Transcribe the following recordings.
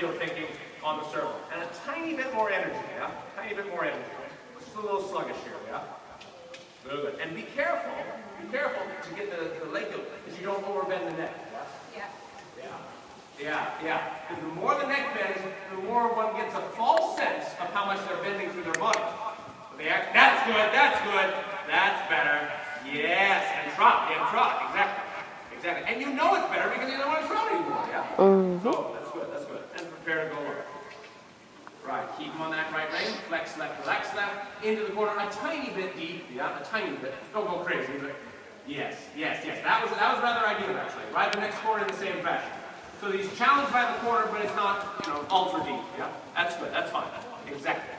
you're thinking on the circle. And a tiny bit more energy, yeah? Tiny bit more energy. Just a little sluggish here, yeah? Good. And be careful to get the leg guilt, because you don't overbend the neck, yeah? Yeah. Because the more the neck bends, the more one gets a false sense of how much they're bending through their body. That's good, that's better. Yes, and trot, exactly. And you know it's better because you don't want to trot anymore, yeah? So, that's good. And prepare to go up. Right, keep them on that right rein. Flex left, relax left. Into the corner, a tiny bit deep, yeah, a tiny bit. Don't go crazy, but yes. That was rather ideal, actually. Ride the next corner in the same fashion. So he's challenged by the corner, but it's not, ultra deep, yeah? That's good, that's fine. Exactly.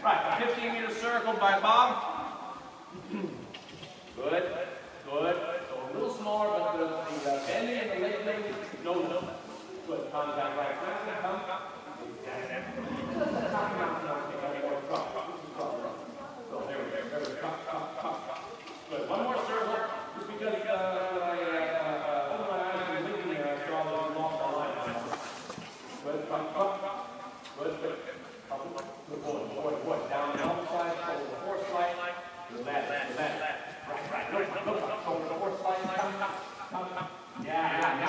Right, 15-meter circle by Bob. Good. So a little smaller, but the bending and the leg, no. Good, contact right. Come. So there we go. Good, one more circle, just because otherwise I'm thinking strong that we lost our line. Good, Good. Good. Down the outside, over the horse line. Good, that. Right. Over the horse line. Come. Yeah.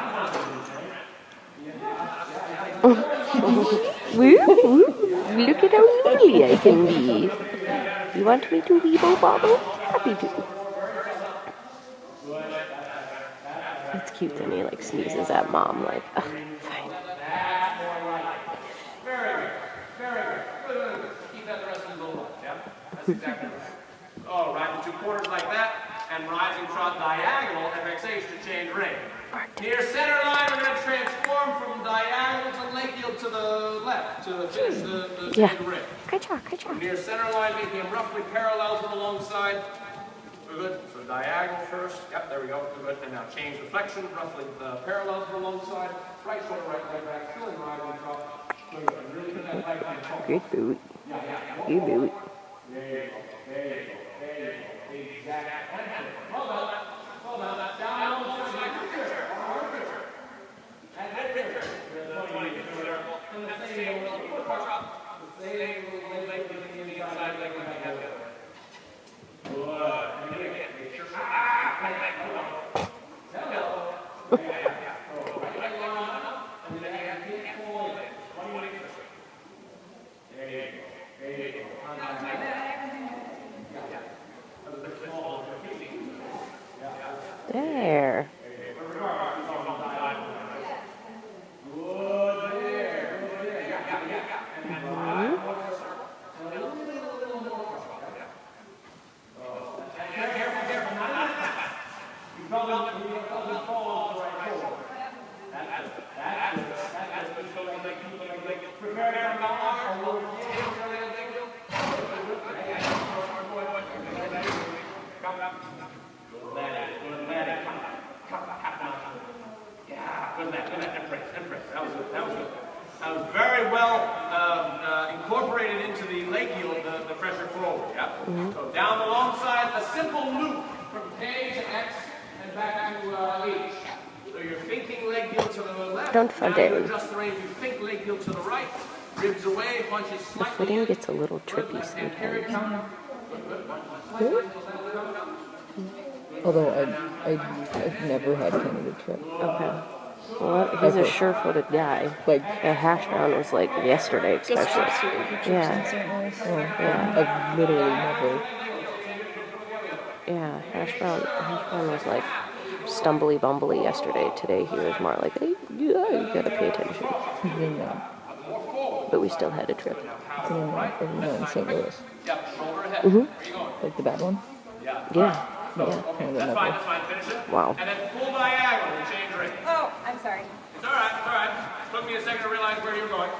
Look at how lovely I can be. You want me to weeble bobble? Happy to. It's cute when he sneezes at mom fine. Very good. Keep that the rest of the little life, yeah? That's exactly right. All right, the two quarters like that, and rising trot diagonal, FXH to change ring. Near center line, we're going to transform from diagonal to leg yield to the left to finish the ring. Good job. Near center line, making him roughly parallel to the long side. Good. So diagonal first. Yep, there we go. Good. And now change the flexion, roughly parallel to the long side. Right shoulder, right back, still in rising trot. Good. And really put that leg on the top. Good boot. Yeah. Good boot. There you go. Exactly. Well done. Down on the side. There. That was very well incorporated into the leg yield, the pressure forward, yeah? So down the long side, a simple loop from K to X and back to H. So you're thinking leg yield to the left. Don't fall down. You adjust the range, you think leg yield to the right. Ribs away, punches slightly. The footing gets a little trippy sometimes. Although I've never had Canada trip. Okay. Well, he's a sure-footed guy. Like a hash brown was yesterday, especially. Yeah. I've literally never. Yeah, hash brown was stumbly bumbly yesterday. Today he was more hey, you gotta pay attention. Yeah. But we still had a trip. In St. Louis. Like the bad one? Yeah. That's fine. Finish it. Wow. And then full diagonal and change ring. Oh, I'm sorry. It's all right. Took me a second to realize where you were going.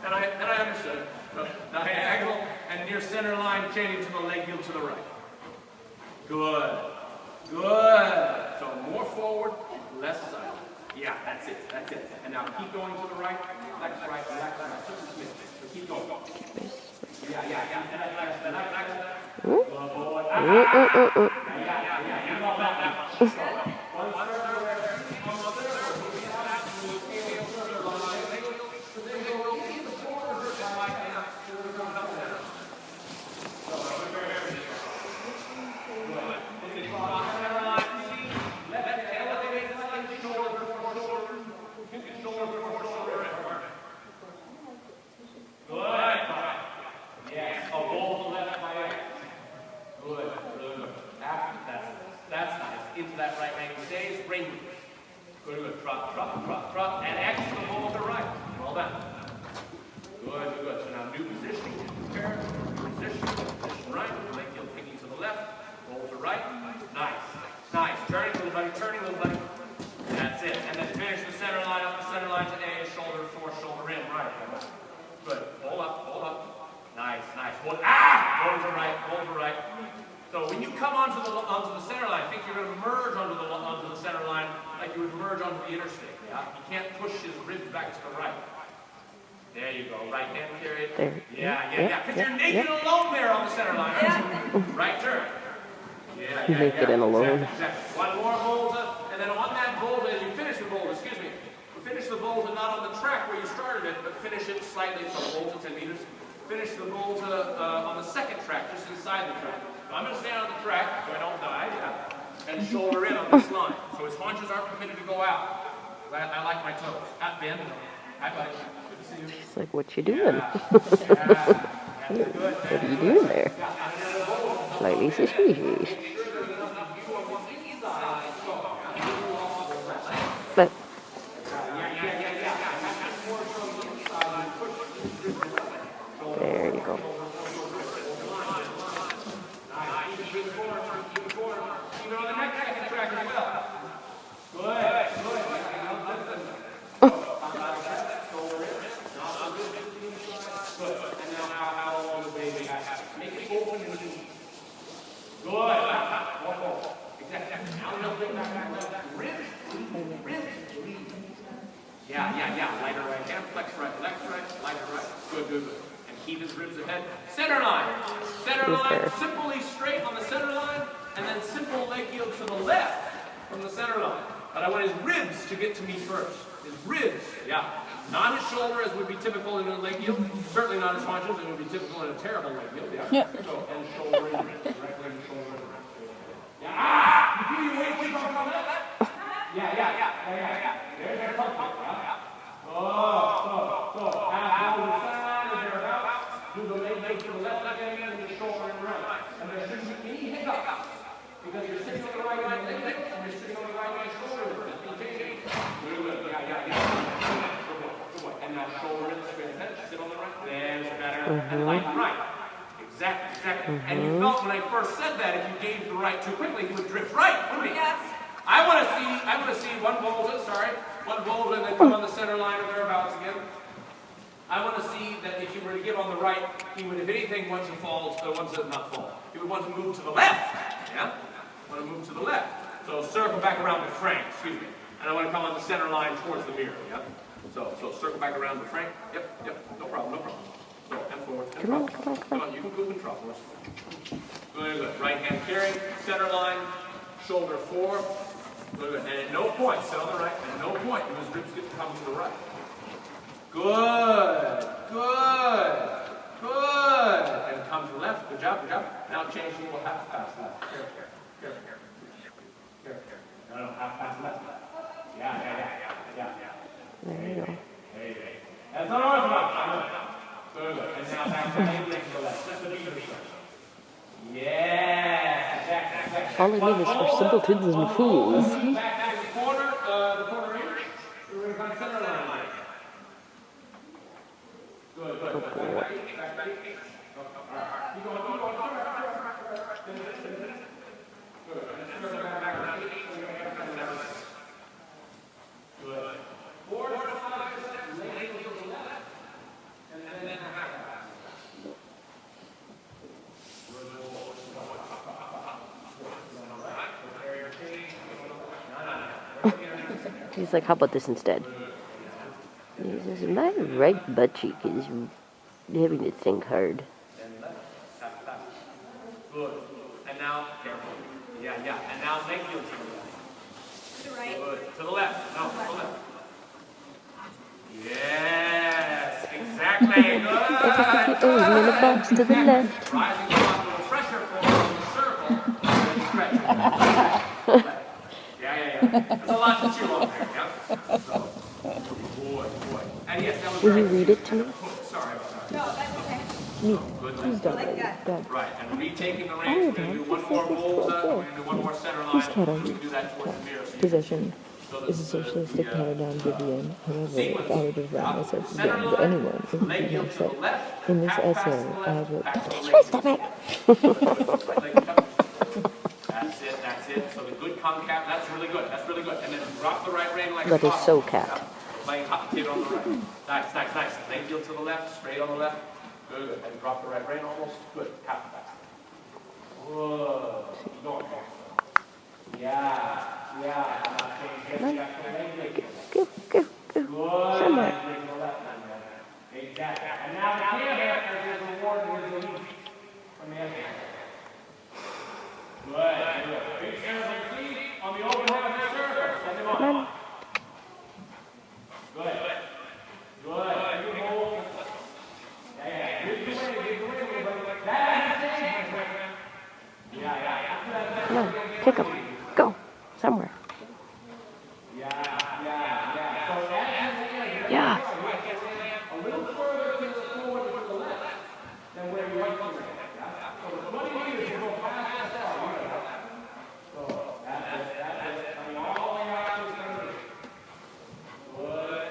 And I understood. So, diagonal and near center line, changing to the leg yield to the right. Good. So more forward, less side. Yeah, that's it. And now keep going to the right. Relax right. Just a smidge. So keep going. into that right leg stays. Ring. Good, good. Drop, drop, drop, drop. And X to the ball to the right. Well done. Good, good, good. So now new positioning. Prepare. Position right. Leg heel picking to the left. Roll to right. Nice. Nice. Turning, little buddy. Turning, little buddy. That's it. And then finish the center line up the center line to A. Shoulder 4, shoulder in. Right. Good. Hold up, hold up. Nice, nice. Hold, roll to right, roll to right. So when you come onto the center line, think you're going to merge onto the center line like you would merge onto the interstate. Yeah. You can't push his ribs back to the right. There you go. Right hand carry. There. Yeah. Because you're naked alone there on the center line. Right turn. Yeah. Naked and alone. Exactly. One more volta, and then on that volta, as you finish the volta, finish the volta not on the track where you started it, but finish it slightly, so volta 10 meters. Finish the volta on the second track, just inside the track. So I'm going to stand on the track so I don't die, and shoulder in on this line. So his haunches aren't permitted to go out. I like my toes. At bend. Hi, buddy. Good to see you. It's like, what you doing? Good. What are you doing there? Slightly suspicious. But there you go. Even on the next second track as well. Good. Good. And now how long the baby has. Make it open and good. Wonderful. Exactly. Now no bring back. Ribs. Yeah. Lighter right hand, flex right, lighter right. Good. And keep his ribs ahead. Center line. Simply straight on the center line, and then simple leg heel to the left from the center line. But I want his ribs to get to me first. His ribs, yeah. Not his shoulder, as would be typical in a leg heel. Certainly not his haunches, it would be typical in a terrible leg heel. Yeah. So, and shoulder and ribs. Right leg and shoulder and ribs. Yeah. You feel your weight keep on that? Yeah. There's your comfort. So. Half over the side and thereabouts. Do the leg to the left again and the shoulder and right. And there shouldn't be any hiccups. Because you're sitting on the right leg and you're sitting on the right leg shoulder. Good. Yeah. Good boy. And now shoulder in, straight ahead. Sit on the right. There's better. And right. Exactly. And you felt when I first said that, if you gave the right too quickly, you would drift right, wouldn't you? Yes. I want to see one volta, and then come on the center line or thereabouts again. I want to see that if you were to give on the right, he would, if anything, want to fall, not fall. He would want to move to the left. Yeah? Want to move to the left. So circle back around to Frank, excuse me. And I want to come on the center line towards the mirror. Yeah? So circle back around to Frank. Yep. No problem. So, and forward. Come on, you can move and drop for us. Good. Right hand carry, center line, shoulder 4. Good. And at no point, sit on the right, at no point do his ribs get to come to the right. Good. And come to the left. Good job. Now change a little half pass left. Here. No, half pass left. Yeah. There you go. That's unorthodox. Good. And now back to the left. Just the knee to the left. Yes. Exactly. All I need is for simpletons and fools. Back to the corner inch. We're going to come center line. Good. Oh, boy. Good. 4 to 5 seconds. Leg heel to the left. And then a half pass. He's like, how about this instead? He says, my right butt cheek is having to think hard. Good. And now, careful. Yeah. And now leg heel to the left. To the right. Good. To the left. No, to the left. Yes, exactly. Good. Oh, in the box to the left. Rising up with pressure forward in the circle. And stretch. Yeah. There's a lot to chew on there. Yeah. So, boy. And yes, that was Will very you read it to me? Sorry about that. No, that's okay. Good He's done already. Done. Right, and retaking the reins. We're going to do one more bullseye. We're going to do one more center line. Whose cat are We you? can do that towards the mirror. Possession is a socialistic paradigm, Vivian. However, if I were to divide myself again to anyone, it would be myself. In this essay, I will... Don't touch my stomach! That's it. So the good concave, that's really good. That's really good. And then drop the right rein like That a is so cat. Playing hot potato on the right. Nice. Leg heel to the left, straight on the left. Good. And drop the right rein almost. Good. Half back. Whoa. Keep going. Yeah. Go. Good. Somewhere. Exactly. And now the camera, there's a reward and there's a lead from the other. Good. Big circle on the open half of the circle. Send him on. Good. Good hold. Yeah. Give the way. That's it. Yeah. Come on, kick him. Go. Somewhere. Yeah. Yeah. A little further to the forward to the left than where you want to go. So the 20 meters will go fast and far. So that's it. I mean, all the way out to the center. Good.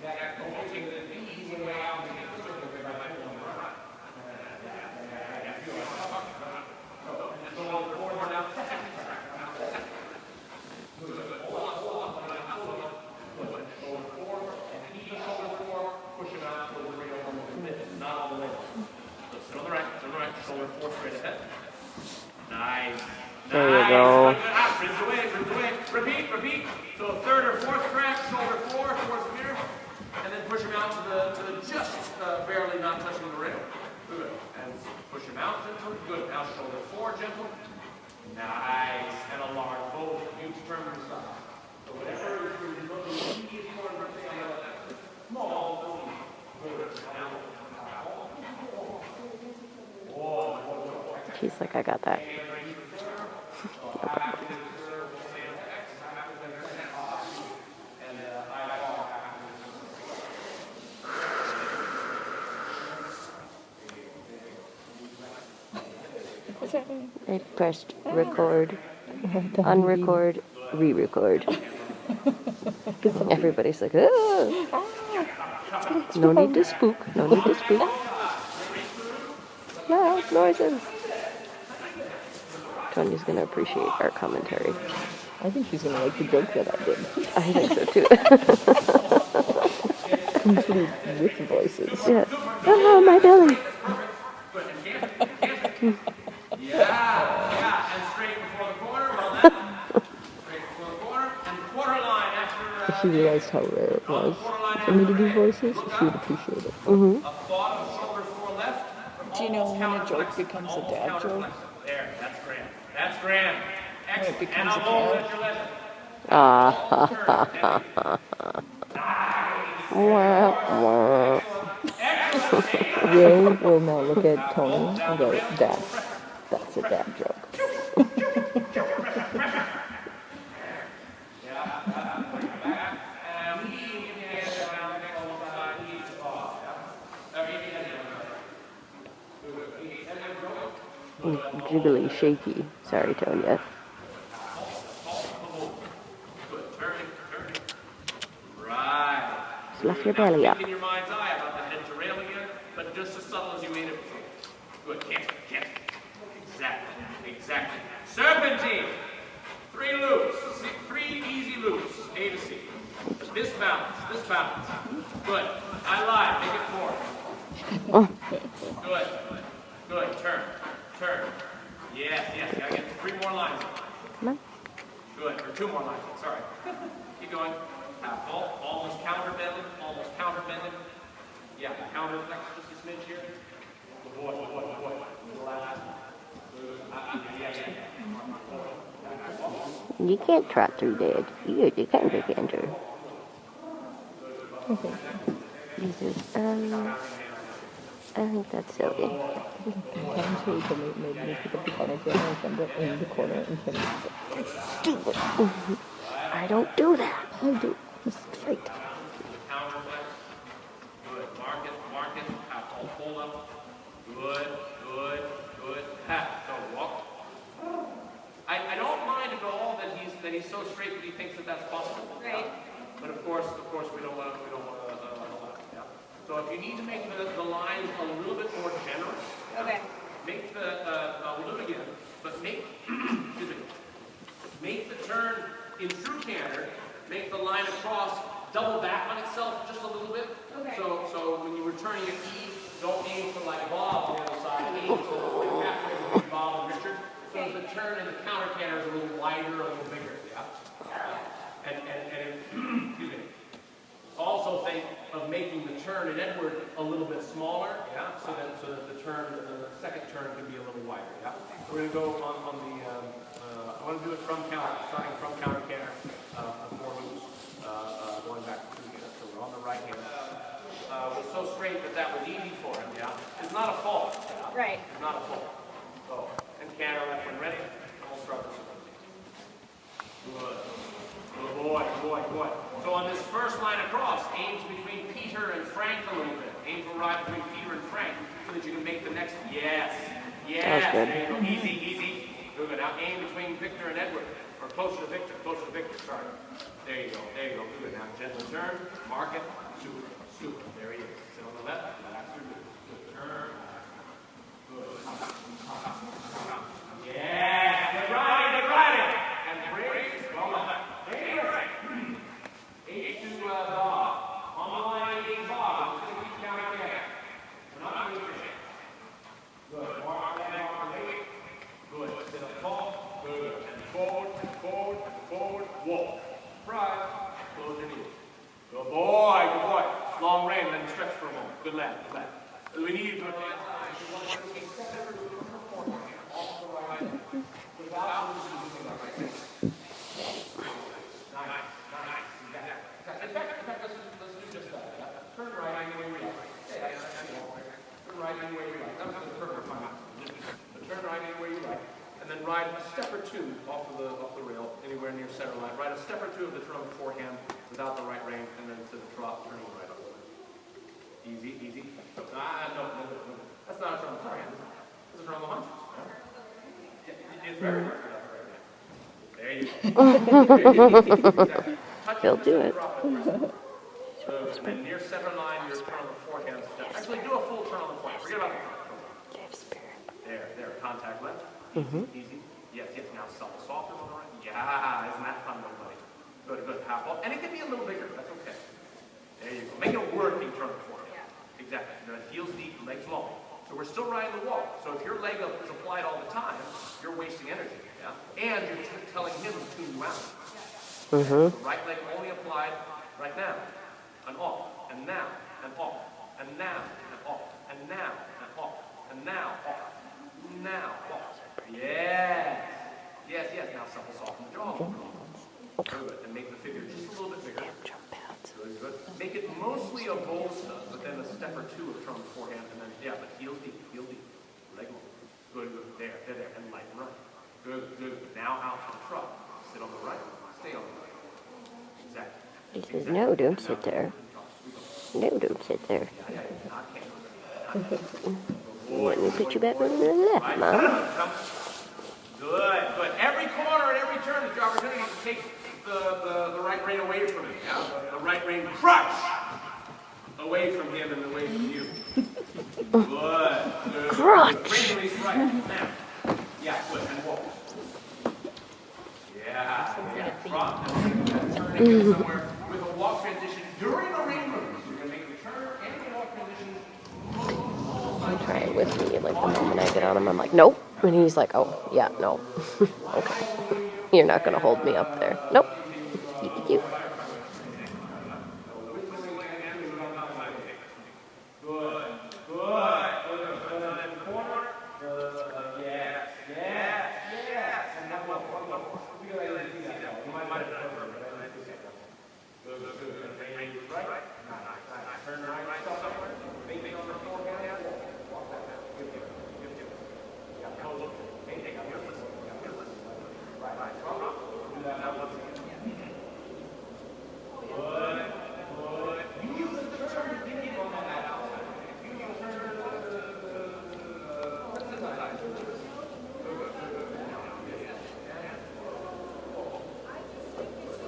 Yeah. Don't take the easy way out and get the circle by forward now. Shoulder 4 straight ahead. Nice. There you go. Ribs away. Repeat. So third or fourth crack, shoulder 4 towards the mirror, and then push him out to the just barely not touching the rail. Good. And push him out gentle. Good. Now shoulder 4 gentle. Nice. And a large both. You determine the size. So whatever is looking the easiest corner of the small. Good. He's like, I got that. I pressed record, unrecord, re-record. Everybody's like, ah. No need to spook. Loud noises. Tonia's gonna appreciate our commentary. I think she's gonna like the joke that I did. I think so too. Complete with voices. Yeah. Oh, my belly. Yeah. And straight before the corner. Well done. Straight before the corner. And quarter line after. If she realized how rare it was for me to do voices, she would appreciate it. Mm-hmm. A thought of shoulders 4 left. Do you know when a joke becomes a dad joke? There. That's grand. When it becomes and a I'll hold dad? at your leisure. Ray will now look at Tony and go, that's a dad joke. Jiggly, shaky. Sorry, Tonia. Right. Fluff your belly up. In your mind's eye about the head to rail again, but just as subtle as you made it before. Good. Can't. Exactly. Serpentine. 3 loops. 3 easy loops. A to C. This balance. Good. I lied. Make it 4. Good. Turn. Yes. Gotta get 3 more lines. Come on. Good. Or 2 more lines. Sorry. Keep going. Half vault. Almost counter bending. Yeah. Counter flex just a smidge here. Avoid. The last. You can't trot through that. You can't. Jesus. I think that's silly. Time to made me pick up the corner again and jump up in the corner and Kenny was like, stupid. I don't do that. I do. I'm straight. Counter flex. Good. Mark hold up. Good, good, good. Ha, so walk. I don't mind at all that he's so straight that he thinks that that's possible. Right. But of course, we don't want to allow it. Yeah. So if you need to make the lines a little bit more generous, Okay. make we'll do it again, but make excuse me, make the turn in true canter, make the line across double back on itself just a little bit. Okay. So when you're returning at E, don't aim for like Bob on the other side. Aim for like halfway between Bob and Richard. So the turn in the counter canter is a little wider, a little bigger. Yeah. And excuse me. Also think of making the turn in Edward a little bit smaller. Yeah. So that the second turn can be a little wider. Yeah. We're going to go on the. I want to do it from counter, starting from counter canter, the 4 moves, going back to 2 canter. So we're on the right hand. Was so straight that was easy for him. Yeah. It's not a fault. Yeah? Right. It's not a fault. So and canter left one ready. And we'll start this. Good. Good boy. Good boy. So on this first line across, aims between Peter and Frank a little bit. Aim to ride between Peter and Frank so that you can make the next. Yes. Yes. That was good. There you go. Easy, easy. Good. Now aim between Victor and Edward. Or closer to Victor. Closer to Victor. Sorry. There you go. There you go. Good. Now gentle turn. Mark it. Super. Super. There he is. Sit on the left. Relax your good. Good. Turn. Good. Yeah. Good riding. Good riding. And brace. Well done. There you go. H to Bob. On the line, H Bob. Just going to keep counting there. We're not going to finish it. Good. Mark that mark late. Good. Sit up tall. Good. And forward, forward, forward. Walk. Right. Close your knees. Good boy. Good boy. Long rein, then stretch for a moment. Good lad. Good lad. We need you to advance. You want to take step or two forward. Off the right. Without losing the right. Nice. Nice. In fact, let's do just that. Yeah. Turn right any way we like. Turn right any way we like. That was the perfect time. But turn right any way you like. And then ride a step or two off the rail, anywhere near center line. Ride a step or two of the turn beforehand without the right rein, and then to the trot, turning right up. Easy, easy. No. That's not a turn beforehand. This is a turn on the hunches. Yeah. It's very hard. There you go. He'll do it. And near center line, your turn on the forehand step. Actually, do a full turn on the forehand. Forget about the turn. There. Contact left. Easy. Yes. Now soft on the right. Yeah, isn't that fun, everybody? Good. Half off. And it can be a little bigger. That's okay. There you go. Make it a working turn on the forehand. Exactly. Heels deep, legs long. So we're still riding the walk. So if your leg up is applied all the time, you're wasting energy. Yeah. And you're telling him to tune you out. The right leg only applied right now, and off, and now, and off, and now, and off, and now, and off, and now, off, now, off. Yes. Now soften the jaw. Good. And make the figure just a little bit bigger. Good. Make it mostly a bolster, but then a step or two of turn beforehand, and then but heels deep, leg long. Good. There, and light and right. Good. Now out to the trot. Sit on the right. Stay on the right. Exactly. He says, no, don't sit there. No, don't sit there. Let me put you back over to the left, Mom. Good. Every corner and every turn is your opportunity to take the right rein away from him. Yeah? The right rein crush away from him and away from you. Good. Crunch. Bring release right. Now. Yeah, good. And walk. Yeah. Front. And turn again somewhere with a walk transition during the rein movement. So you're going to make the turn and the walk transition. He tried with me, like the moment I get on him, I'm like, nope. And he's like, oh, yeah, no. Okay. You're not going to hold me up there. Nope. You.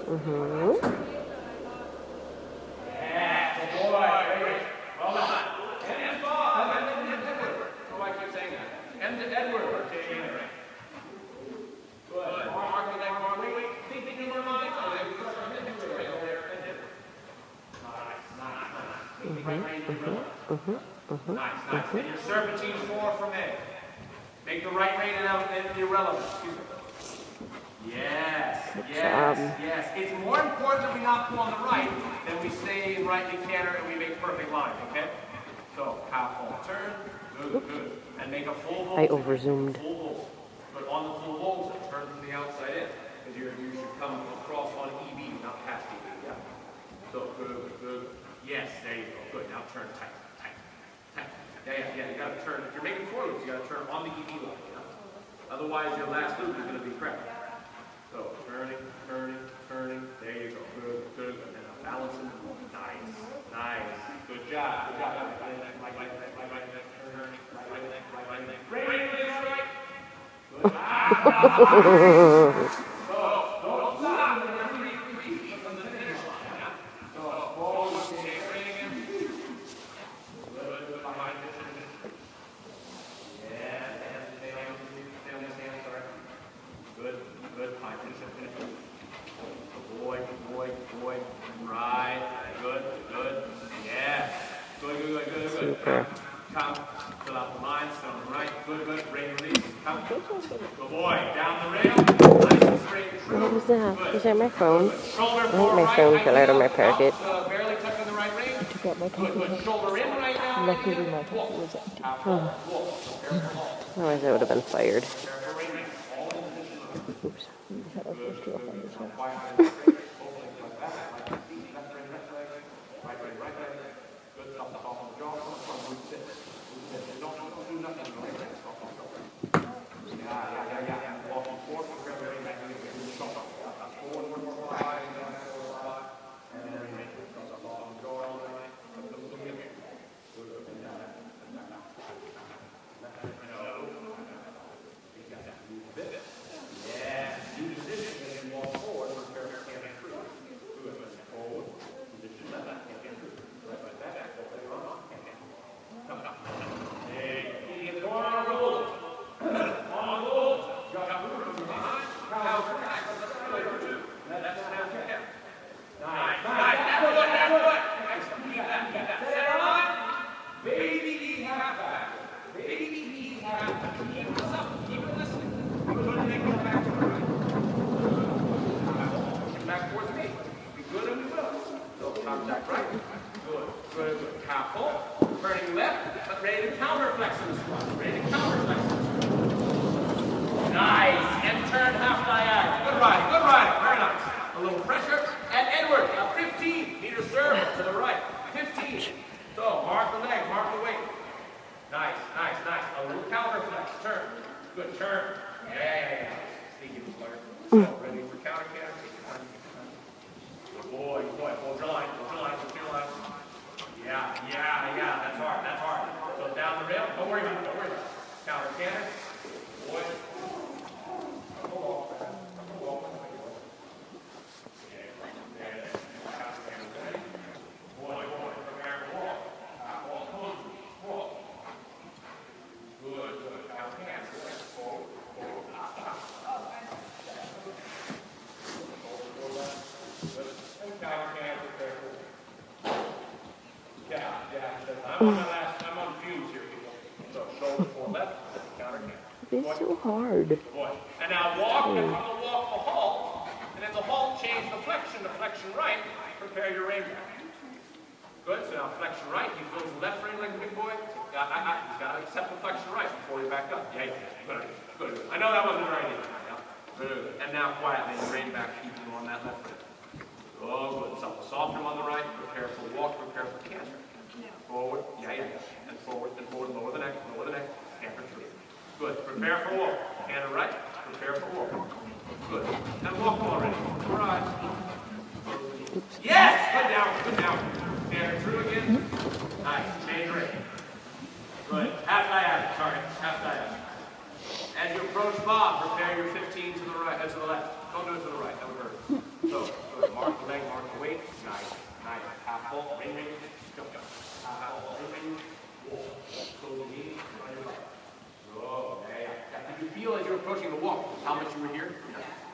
Yeah, good boy. Great. Well done. And Bob. And Edward. Oh, I keep saying that. And Edward. Good. Mark the leg, Mark. Wait. Think in your mind. Oh, there we go. Nice. And your serpentine 4 from A. Make the right rein irrelevant. Excuse me. Yes. It's more important that we not pull on the right than we stay in right and canter and we make perfect line, okay? So, half full turn. Good. And make a full volt. I overzoomed. Full volt. But on the full volt, turn from the outside in. Because you should come across on EB, not past EB, yeah? So, good. Yes, there you go. Good. Now turn tight. Yeah. You gotta turn. If you're making 4 loops, you gotta turn on the EB line, yeah? Otherwise, your last loop is gonna be crap. So, turning. There you go. Good. And then balancing. Nice. Good job. Right. Good. So, don't stop. From the finish line, yeah? So, forward, take rein in. Good. Behind this. Yeah, stay on this hand, sorry. Good. High finish. Good boy. Right. Good. Yeah. Good. Super. Come. Fill out the lines. Stay on the right. Good. Rein release. Come. Good boy. Down the rail. Nice and straight and true. What was that? Was that my phone? Shoulder I think my phone fell out of my pocket. Barely touching the right rein. Took out my coffee Good. cup. Shoulder in right now. Luckily, my coffee was empty. Otherwise, I would have been fired. Oops. We had our first drill on this one. I'm on fuse here, people. So shoulder for left, counter canter. It's so hard. And now walk, and from the walk to halt, and in the halt change the flexion to flexion right, prepare your rein back. Good, so now flexion right, he feels the left rein like a big boy. He's got to accept the flexion right before you back up. Yeah, good. I know that wasn't very easy. Yeah. Good. And now quietly, rein back, keeping on that left rein. Oh, good. Soft him on the right, prepare for walk, prepare for canter. Forward, and forward, lower the neck, canter through. Good, prepare for walk. Canter right, prepare for walk. Good, and walk already. All right. Yes, good down. Canter through again. Nice, change rein. Good, half diagonal. As you approach Bob, prepare your 15 to the right, to the left. Don't do it to the right, that would hurt. So, mark the leg, mark the weight. Nice, nice. Half full, ring, ring, go. Half full, ring, ring, walk. Slowly, on your right. Oh, yeah. Did you feel as you were approaching the walk how much you were here?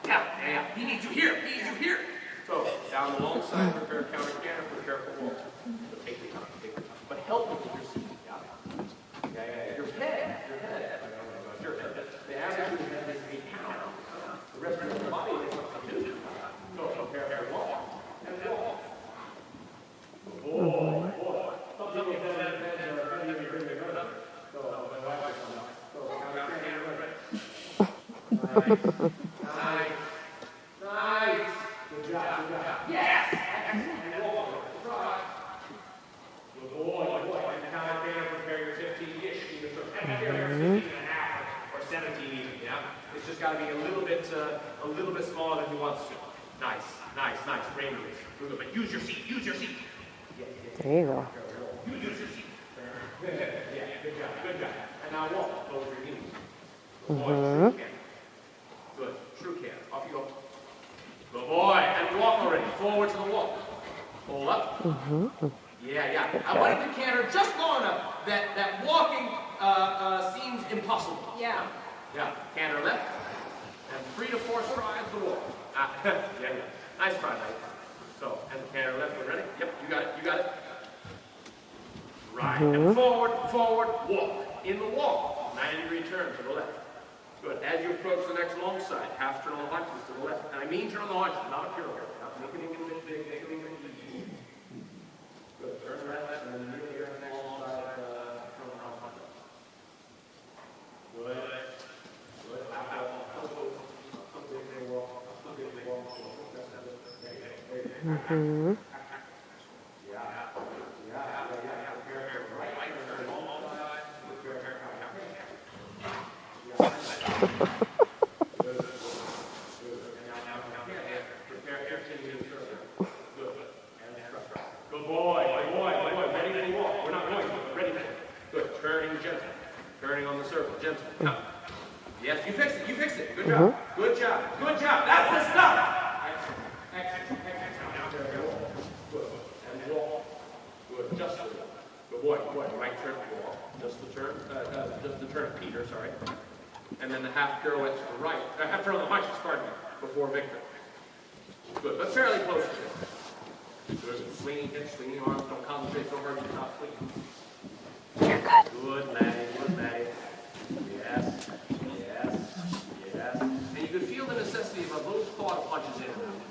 Yeah. He needs you here. So, down the long side, prepare counter canter, prepare for walk. So take your time. But help me with your seat. Yeah. Your head. The average of your head is 8 pounds. The rest of your body is what you do. So prepare for walk. And walk. Boy. Some people say that you bring the gun up. So, my wife is on. So, counter canter. Nice. Good job. Yes! And walk. Right. Good boy. And counter canter, prepare your 15-ish. And prepare your 15 and a half or 17 even, yeah? It's just got to be a little bit smaller than he wants to. Nice. Brain release. But use your seat. There you go. Use your seat. Yeah, good job. And now walk. Close your knees. Good boy. Good. True can. Off you go. Good boy. And walk already. Forward to the wall. Hold up. Yeah. I wanted to canter just long enough that walking seems impossible. Yeah. Canter left. And 3 to 4 strides to walk. Yeah. Nice try, mate. So, and canter left. We're ready? Yep, you got it. Right. And forward, walk. In the walk. 90-degree turn to the left. Good. As you approach the next long side, half turn on the haunches to the left. And I mean turn on the haunches, not a pirouette. Make it even big, make it even easy. Good. Turn left, and then kneel here on the next long side, turn on the haunches. Good. Good boy. Ready for the walk. We're not going to, but ready for it. Good. Turning gentle. Turning on the circle. Gentle. Come. Yes, you fixed it. Good job. Good job. That's the stuff. Excellent. Good. And walk. Good. Just the good boy. Right turn. Walk. Just the turn. Peter, sorry. And then the half pirouette to the right. Half turn on the haunches, pardon me, before Victor. Good, but fairly close to it. Good. Swinging hips, swinging arms. Don't concentrate so hard you're not swinging. You're good. Good, Maddie. Yes. And you can feel the necessity of a little thought of punches in.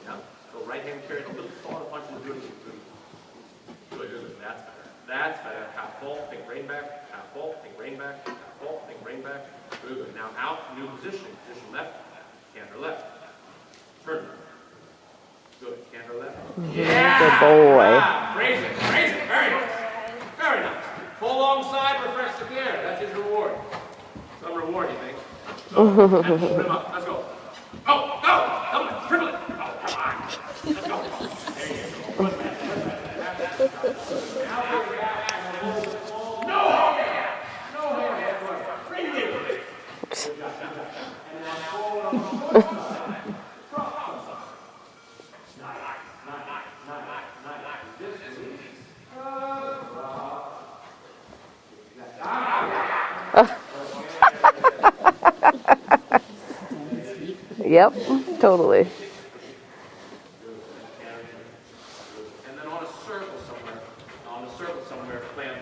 Yeah? So right hand carry a little thought of punches. Good. That's better. Half full, think brain back. Half full, think brain back. Half full, think brain back. Good. Now out, new position. Position left, canter left. Turn. Good. Canter left. Yeah! Good boy. Raise it. Very nice. Full long side, refresh the gear. That's his reward. Some reward, you think? So, and put him up. Let's go. Go! Come on, triple it. Oh, come on. Let's go. There you go. Good man. Now bring it back and a little bit small. No hand. Bring it in. Good job. And now forward on the front side. Nice. This is easy. Yep, totally. And then on a circle somewhere, plan a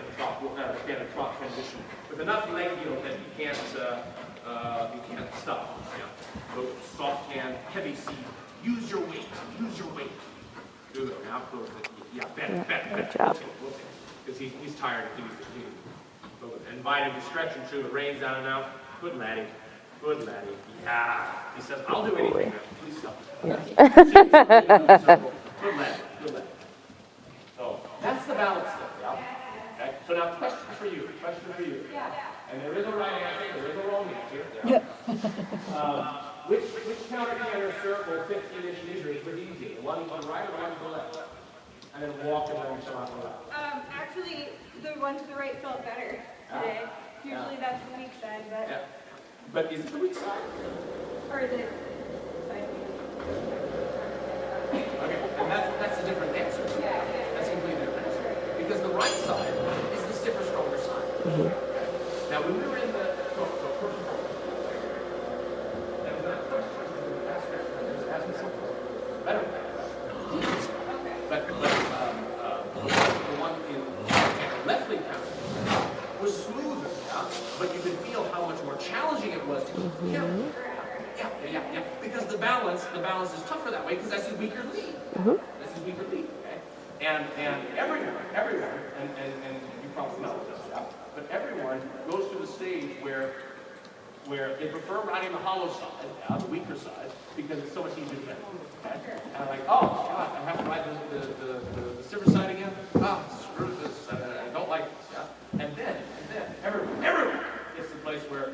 trot transition with enough leg yield that you can't stop. Yeah. So soft hand, heavy seat. Use your weight. Good. Now close it. Yeah, better. Good job. We'll take it. Because he's tired. And invite him to stretch and chew. It rains down and out. Good laddie. Yeah. He says, I'll do anything. Man. Please stop. Good laddie. So that's the balance stuff, yeah? Okay. So now question for you. And there is a right answer, there is a wrong answer. Yeah. Which counter canter circle 15-ish meters is pretty easy? The one to the right or the one to the left? And then walk and then come out the left. Actually, the one to the right felt better today. Usually that's the weak side, but... Yeah. But is it the weak side? Or is it side weak? that's a different answer. That's a completely different answer. Because the right side is the stiffer, stronger side. Now, when we were in the better. But the one in left lead counter was smoother, yeah? But you could feel how much more challenging it was to keep the camera. Yeah. Because the balance is tougher that way because that's his weaker lead. That's his weaker lead, okay? And everyone, and you probably know this, yeah? But everyone goes through the stage where they prefer riding the hollow side, the weaker side, because it's so much easier to bend. Okay? And I'm like, oh God, I have to ride the stiffer side again? Oh, screw this, I don't like this, yeah? And then, everyone gets to the place where,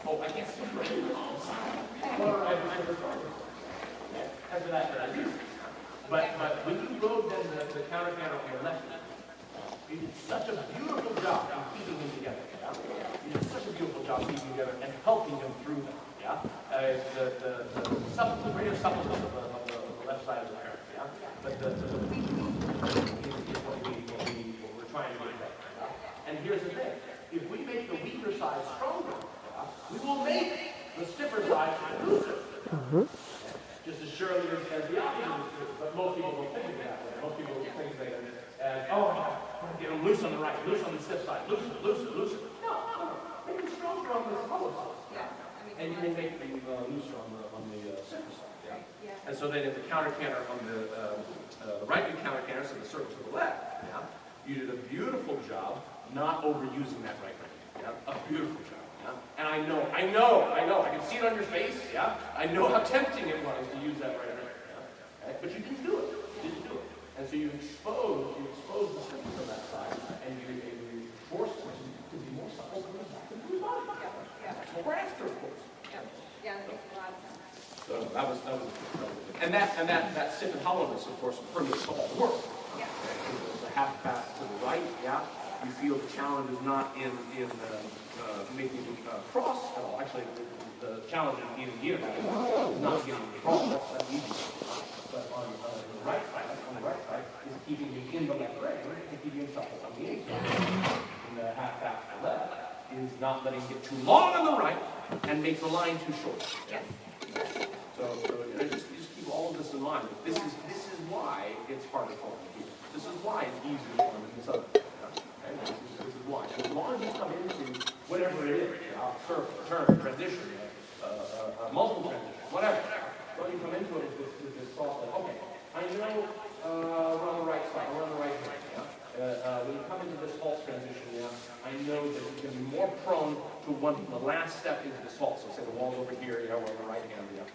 oh, I can't stick right in the hollow side. Well, I have to start. After that, I do. But when you rode then the counter on your left, you did such a beautiful job of keeping them together. Yeah? You did such a beautiful job keeping them together and helping them through them. Yeah? The greater suppleness of the left side of the parent. Yeah? But the weak is what we're trying to get right. Yeah? And here's the thing: if we make the weaker side stronger, yeah, we will make the stiffer side looser. Just as surely as the opposite is true. But most people don't think of it that way. Most people think of it as, get them loose on the right, loose on the stiff side, looser. No. Make them stronger on the hollow side. And you will make them looser on the stiffer side. Yeah. And so then if the counter canter on the right wing counter canter, so the circle to the left, yeah, you did a beautiful job not overusing that right wing. Yeah, a beautiful job. Yeah? And I know. I can see it on your face, yeah? I know how tempting it was to use that right away, yeah? But you didn't do it. And so you expose the strength on that side, and you force it to be more supple to the body. That's what we're after, of course. Yeah, that makes a lot of sense. So that was and that stiff and hollowness, of course, permeates the whole world. Yeah. The half pass to the right, yeah? You feel the challenge is not in making cross at all. Actually, the challenge in gear is not getting cross. That's easy. But on the right side, is keeping you in the left leg and keeping yourself on the inside. And the half pass to the left is not letting it get too long on the right and make the line too short. Yes. So just keep all of this in mind. This is why it's harder for them here. This is why it's easier for them in this other. This is why. As long as you come into whatever it is, circle, turn, transition, multiple transition, whatever. When you come into it with this thought that, okay, I know we're on the right side, we're on the right hand. Yeah? When you come into this halt transition, yeah, I know that you can be more prone to the last step into this halt. So say the wall's over here, yeah, we're on the right hand. Yeah.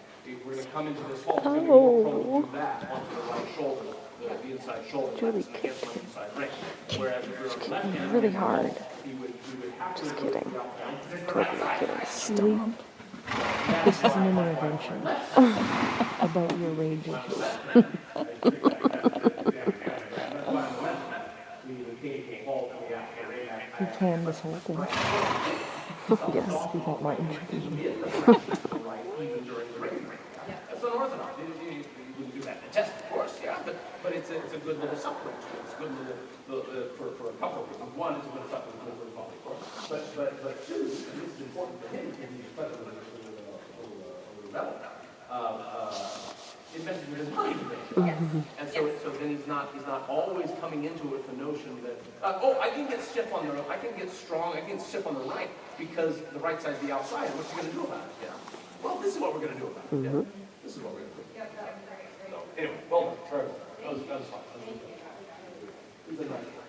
We're going to come into this halt, you're going to be more prone to do that onto the right shoulder. The inside shoulder against my inside ring. Whereas if you're on the left hand, really hard. You would have Just to kidding. Totally kidding. Stop. This is an intervention about your rage issues. You planned this whole thing. Yes. You thought Martin should be here. That's unorthodox. You wouldn't do that in a test, of course, yeah, but it's a good little supplement. It's a good little for a couple of reasons. One, it's a good supplement for the body, of course. But two, and this is important for him, and he's quite a little rebel. It messes with his mind a bit. And so then he's not always coming into it with the notion that I can get stiff on the I can get strong, I can get stiff on the right because the right side's the outside. What's he going to do about it? Yeah. Well, this is what we're going to do about it. Yeah. This is what we're going to do. Yep, that was great. So anyway, well done. Very well. That was fun. It was a nice one.